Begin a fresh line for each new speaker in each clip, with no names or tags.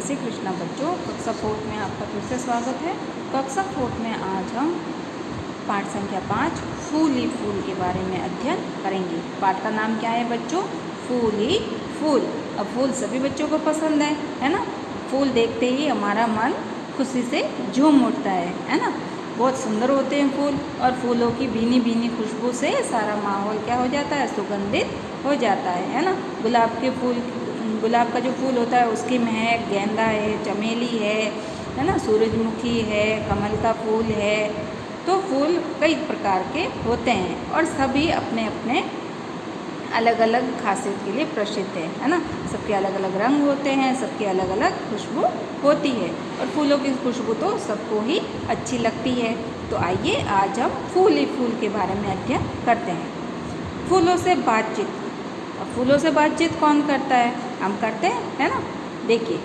श्री कृष्णा बच्चों, कक्षा 4 में आपका फिर से स्वागत है। कक्षा 4 में आज हम पाठ संख्या 5 फूल ही फूल के बारे में अध्ययन करेंगे। पाठ का नाम क्या है बच्चों? फूल ही फूल। अब फूल सभी बच्चों को पसंद है ना? फूल देखते ही हमारा मन खुशी से झूम उठता है ना? बहुत सुंदर होते हैं फूल, और फूलों की भीनी भीनी खुशबू से सारा माहौल क्या हो जाता है? सुगंधित हो जाता है ना? गुलाब का जो फूल होता है उसकी महक, गेंदा है, चमेली है ना, सूरजमुखी है, कमल का फूल है। तो फूल कई प्रकार के होते हैं और सभी अपने अपने अलग अलग खासियत के लिए प्रसिद्ध है ना? सबके अलग अलग रंग होते हैं, सबकी अलग अलग खुशबू होती है, और फूलों की खुशबू तो सबको ही अच्छी लगती है। तो आइए आज हम फूल ही फूल के बारे में अध्ययन करते हैं। फूलों से बातचीत। अब फूलों से बातचीत कौन करता है? हम करते हैं, है ना? देखिए,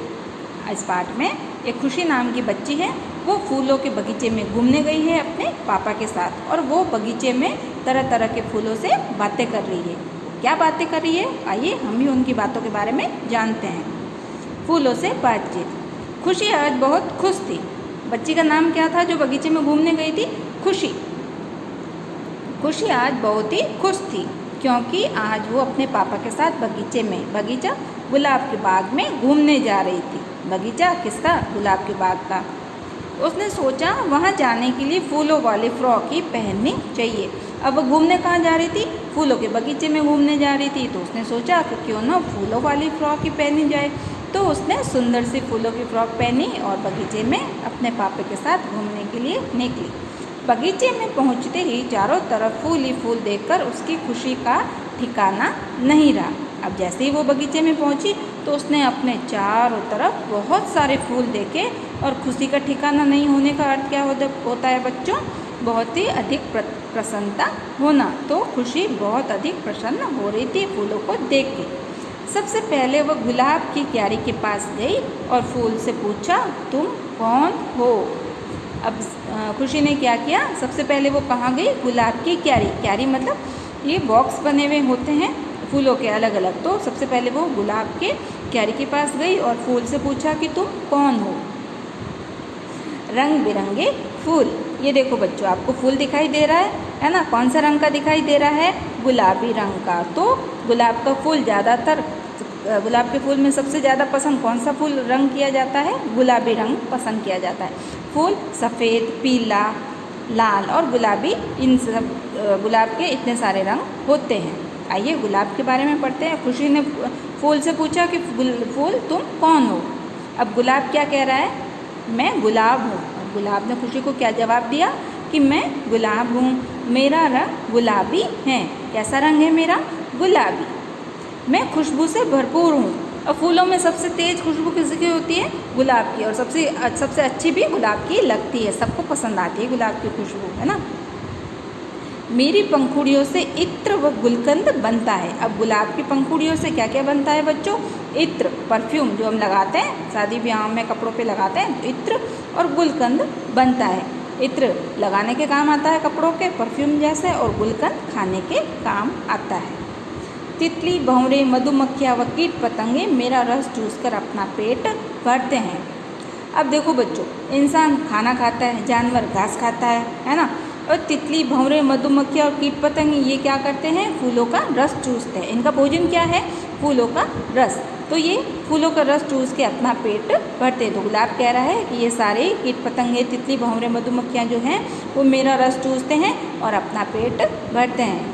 इस पाठ में एक खुशी नाम की बच्ची है। वो फूलों के बगीचे में घूमने गई है अपने पापा के साथ, और वो बगीचे में तरह तरह के फूलों से बातें कर रही है। क्या बातें कर रही है? आइए हम भी उनकी बातों के बारे में जानते हैं। फूलों से बातचीत। खुशी आज बहुत खुश थी। बच्ची का नाम क्या था जो बगीचे में घूमने गई थी? खुशी। खुशी आज बहुत ही खुश थी क्योंकि आज वो अपने पापा के साथ बगीचा गुलाब के बाग में घूमने जा रही थी। बगीचा किसका? गुलाब के बाग का। उसने सोचा वहाँ जाने के लिए फूलों वाली फ्रॉक ही पहननी चाहिए। अब वो घूमने कहाँ जा रही थी? फूलों के बगीचे में घूमने जा रही थी। तो उसने सोचा कि क्यों ना फूलों वाली फ्रॉक ही पहनी जाए। तो उसने सुंदर सी फूलों की फ्रॉक पहनी और बगीचे में अपने पापा के साथ घूमने के लिए निकली। बगीचे में पहुंचते ही चारों तरफ फूल ही फूल देखकर उसकी खुशी का ठिकाना नहीं रहा। अब जैसे ही वो बगीचे में पहुंची तो उसने अपने चारों तरफ बहुत सारे फूल देखे, और खुशी का ठिकाना नहीं होने का अर्थ क्या होता है बच्चों? बहुत ही अधिक प्रसन्नता होना। तो खुशी बहुत अधिक प्रसन्न हो रही थी फूलों को देख के। सबसे पहले वह गुलाब की क्यारी के पास गई और फूल से पूछा, तुम कौन हो? अब खुशी ने क्या किया? सबसे पहले वो कहाँ गई? गुलाब की क्यारी मतलब ये बॉक्स बने हुए होते हैं फूलों के अलग अलग। तो सबसे पहले वो गुलाब के क्यारी के पास गई और फूल से पूछा कि तुम कौन हो? रंग बिरंगे फूल। ये देखो बच्चों, आपको फूल दिखाई दे रहा है ना? कौन सा रंग का दिखाई दे रहा है? गुलाबी रंग का। तो गुलाब का फूल गुलाब के फूल में सबसे ज़्यादा पसंद कौन सा फूल रंग किया जाता है? गुलाबी रंग पसंद किया जाता है। फूल सफ़ेद, पीला, लाल और गुलाबी, इन सब गुलाब के इतने सारे रंग होते हैं। आइए गुलाब के बारे में पढ़ते हैं। खुशी ने फूल से पूछा कि फूल तुम कौन हो? अब गुलाब क्या कह रहा है? मैं गुलाब हूँ। गुलाब ने खुशी को क्या जवाब दिया? कि मैं गुलाब हूँ, मेरा रंग गुलाबी है। कैसा रंग है मेरा? गुलाबी। मैं खुशबू से भरपूर हूँ। और फूलों में सबसे तेज खुशबू किसकी होती है? गुलाब की। और सबसे अच्छी भी गुलाब की लगती है, सबको पसंद आती है गुलाब की खुशबू, है ना? मेरी पंखुड़ियों से इत्र व गुलकंद बनता है। अब गुलाब की पंखुड़ियों से क्या क्या बनता है बच्चों? इत्र, परफ्यूम जो हम लगाते हैं, शादी ब्याह में कपड़ों पे लगाते हैं, इत्र, और गुलकंद बनता है। इत्र लगाने के काम आता है कपड़ों के, परफ्यूम जैसे, और गुलकंद खाने के काम आता है। तितली, भंवरे, मधुमक्खियाँ व कीट पतंगे मेरा रस चूसकर अपना पेट भरते हैं। अब देखो बच्चों, इंसान खाना खाता है, जानवर घास खाता है ना? और तितली, भंवरे, मधुमक्खियाँ और कीट पतंगे ये क्या करते हैं? फूलों का रस चूसते हैं। इनका भोजन क्या है? फूलों का रस। तो ये फूलों का रस चूस के अपना पेट भरते हैं। तो गुलाब कह रहा है कि ये सारे कीट पतंगे, तितली, भंवरे, मधुमक्खियाँ जो हैं वो मेरा रस चूसते हैं और अपना पेट भरते हैं।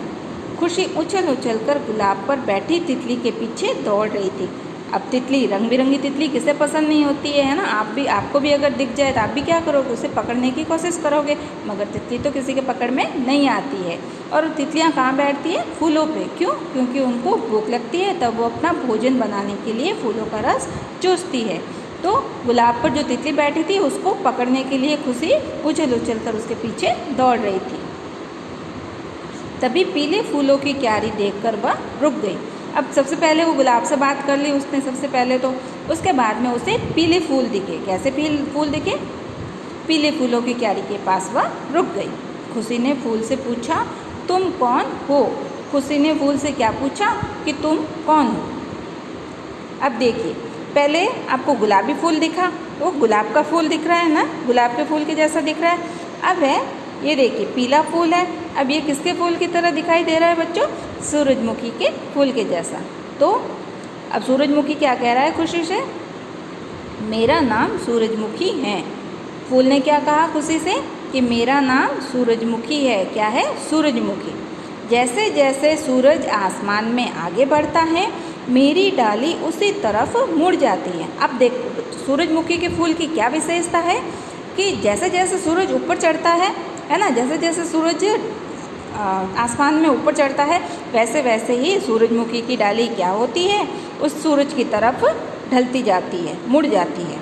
खुशी उछल उछल कर गुलाब पर बैठी तितली के पीछे दौड़ रही थी। अब तितली, रंग बिरंगी तितली किसे पसंद नहीं होती है ना? आपको भी अगर दिख जाए तो आप भी क्या करोगे? उसे पकड़ने की कोशिश करोगे, मगर तितली तो किसी के पकड़ में नहीं आती है। और तितलियाँ कहाँ बैठती हैं? फूलों पे। क्यों? क्योंकि उनको भूख लगती है, तब वो अपना भोजन बनाने के लिए फूलों का रस चूसती है। तो गुलाब पर जो तितली बैठी थी उसको पकड़ने के लिए खुशी उछल उछल कर उसके पीछे दौड़ रही थी। तभी पीले फूलों की क्यारी देखकर वह रुक गई। अब सबसे पहले वो गुलाब से बात कर ली उसने सबसे पहले तो, उसके बाद में उसे पीले फूल दिखे। कैसे फूल दिखे? पीले फूलों की क्यारी के पास वह रुक गई। खुशी ने फूल से पूछा, तुम कौन हो? खुशी ने फूल से क्या पूछा? कि तुम कौन हो? अब देखिए, पहले आपको गुलाबी फूल दिखा, वो गुलाब का फूल दिख रहा है ना, गुलाब के फूल के जैसा दिख रहा है। अब है ये देखिए पीला फूल है, अब ये किसके फूल की तरह दिखाई दे रहा है बच्चों? सूरजमुखी के फूल के जैसा। तो अब सूरजमुखी क्या कह रहा है खुशी से? मेरा नाम सूरजमुखी है। फूल ने क्या कहा खुशी से? कि मेरा नाम सूरजमुखी है। क्या है? सूरजमुखी। जैसे जैसे सूरज आसमान में आगे बढ़ता है, मेरी डाली उसी तरफ मुड़ जाती है। अब देखो सूरजमुखी के फूल की क्या विशेषता है कि जैसे जैसे सूरज ऊपर चढ़ता है ना, जैसे जैसे सूरज आसमान में ऊपर चढ़ता है, वैसे वैसे ही सूरजमुखी की डाली क्या होती है? उस सूरज की तरफ ढलती जाती है, मुड़ जाती है,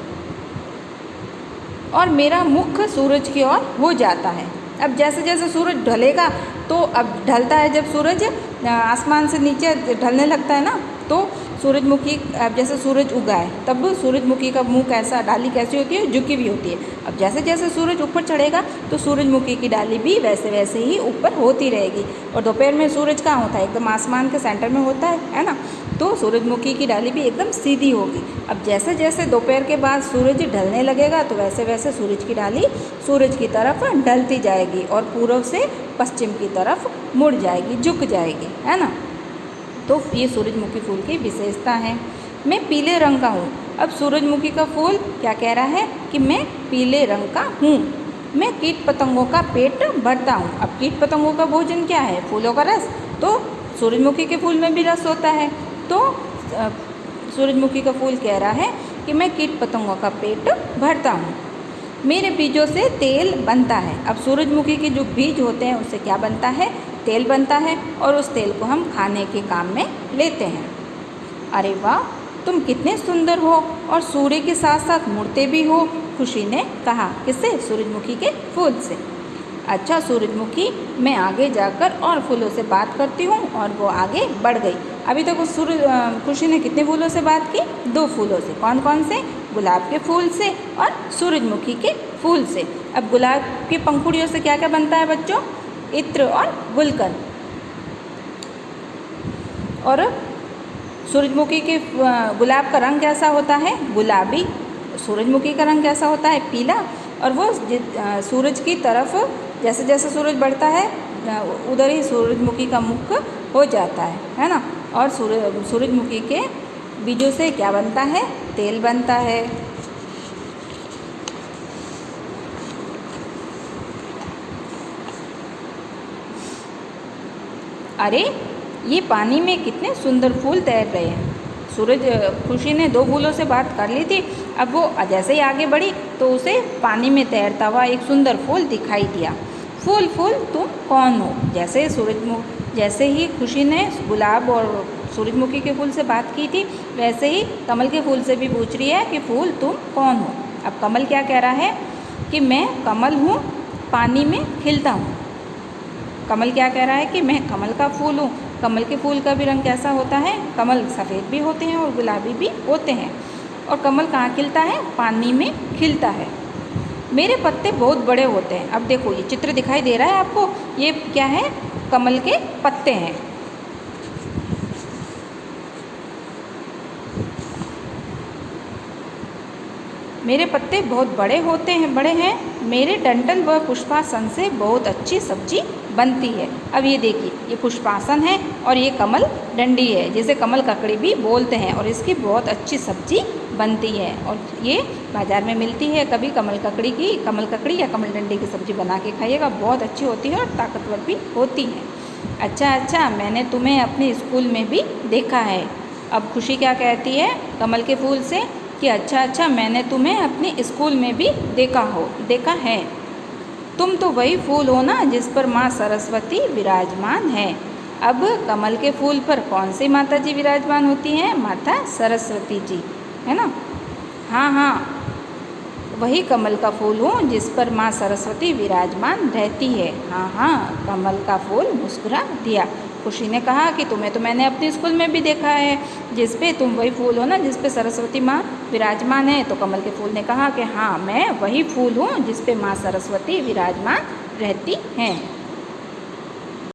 और मेरा मुख सूरज की ओर हो जाता है। अब जैसे जैसे सूरज ढलेगा, तो अब ढलता है जब सूरज आसमान से नीचे ढलने लगता है ना, तो सूरजमुखी अब जैसे सूरज उगा है तब सूरजमुखी का मुंह कैसा, डाली कैसी होती है? झुकी हुई होती है। अब जैसे जैसे सूरज ऊपर चढ़ेगा तो सूरजमुखी की डाली भी वैसे वैसे ही ऊपर होती रहेगी। और दोपहर में सूरज कहाँ होता है? एकदम आसमान के सेंटर में होता है ना, तो सूरजमुखी की डाली भी एकदम सीधी होगी। अब जैसे जैसे दोपहर के बाद सूरज ढलने लगेगा तो वैसे वैसे सूरज की डाली सूरज की तरफ ढलती जाएगी और पूर्व से पश्चिम की तरफ मुड़ जाएगी, झुक जाएगी, है ना। तो ये सूरजमुखी फूल की विशेषता है। मैं पीले रंग का हूँ। अब सूरजमुखी का फूल क्या कह रहा है? कि मैं पीले रंग का हूँ। मैं कीट पतंगों का पेट भरता हूँ। अब कीट पतंगों का भोजन क्या है? फूलों का रस। तो सूरजमुखी के फूल में भी रस होता है। तो सूरजमुखी का फूल कह रहा है कि मैं कीट पतंगों का पेट भरता हूँ। मेरे बीजों से तेल बनता है। अब सूरजमुखी के जो बीज होते हैं उससे क्या बनता है? तेल बनता है, और उस तेल को हम खाने के काम में लेते हैं। अरे वाह, तुम कितने सुंदर हो और सूर्य के साथ साथ मुड़ते भी हो, खुशी ने कहा। किससे? सूरजमुखी के फूल से। अच्छा सूरजमुखी, मैं आगे जाकर और फूलों से बात करती हूँ। और वो आगे बढ़ गई। अभी तक उस खुशी ने कितने फूलों से बात की? 2 फूलों से। कौन कौन से? गुलाब के फूल से और सूरजमुखी के फूल से। अब गुलाब की पंखुड़ियों से क्या क्या बनता है बच्चों? इत्र और गुलकंद। और सूरजमुखी के गुलाब का रंग कैसा होता है? गुलाबी। सूरजमुखी का रंग कैसा होता है? पीला। और वो सूरज की तरफ जैसे जैसे सूरज बढ़ता है उधर ही सूरजमुखी का मुख हो जाता है ना। और सूरजमुखी के बीजों से क्या बनता है? तेल बनता है। अरे ये पानी में कितने सुंदर फूल तैर रहे हैं। खुशी ने 2 फूलों से बात कर ली थी। अब वो जैसे ही आगे बढ़ी तो उसे पानी में तैरता हुआ एक सुंदर फूल दिखाई दिया। फूल फूल तुम कौन हो? जैसे ही खुशी ने गुलाब और सूरजमुखी के फूल से बात की थी, वैसे ही कमल के फूल से भी पूछ रही है कि फूल तुम कौन हो। अब कमल क्या कह रहा है? कि मैं कमल हूँ, पानी में खिलता हूँ। कमल क्या कह रहा है? कि मैं कमल का फूल हूँ। कमल के फूल का भी रंग कैसा होता है? कमल सफ़ेद भी होते हैं और गुलाबी भी होते हैं। और कमल कहाँ खिलता है? पानी में खिलता है। मेरे पत्ते बहुत बड़े होते हैं। अब देखो ये चित्र दिखाई दे रहा है आपको, ये क्या है? कमल के पत्ते हैं। मेरे पत्ते बहुत बड़े हैं। मेरे डंठल व पुष्पासन से बहुत अच्छी सब्जी बनती है। अब ये देखिए, ये पुष्पासन है और ये कमल डंडी है, जिसे कमल ककड़ी भी बोलते हैं। और इसकी बहुत अच्छी सब्जी बनती है और ये बाज़ार में मिलती है। कभी कमल ककड़ी या कमल डंडी की सब्ज़ी बना के खाइएगा, बहुत अच्छी होती है और ताकतवर भी होती है। अच्छा, मैंने तुम्हें अपने स्कूल में भी देखा है। अब खुशी क्या कहती है कमल के फूल से? कि अच्छा, मैंने तुम्हें अपने स्कूल में भी देखा है। तुम तो वही फूल हो ना जिस पर माँ सरस्वती विराजमान है। अब कमल के फूल पर कौन सी माता जी विराजमान होती हैं? माता सरस्वती जी, है ना। हाँ, वही कमल का फूल हूँ जिस पर माँ सरस्वती विराजमान रहती है। हाँ, कमल का फूल मुस्कुरा दिया। खुशी ने कहा कि तुम्हें तो मैंने अपने स्कूल में भी देखा है, जिस पे तुम वही फूल हो ना जिस पे सरस्वती माँ विराजमान है। तो कमल के फूल ने कहा कि हाँ, मैं वही फूल हूँ जिस पे माँ सरस्वती विराजमान रहती हैं।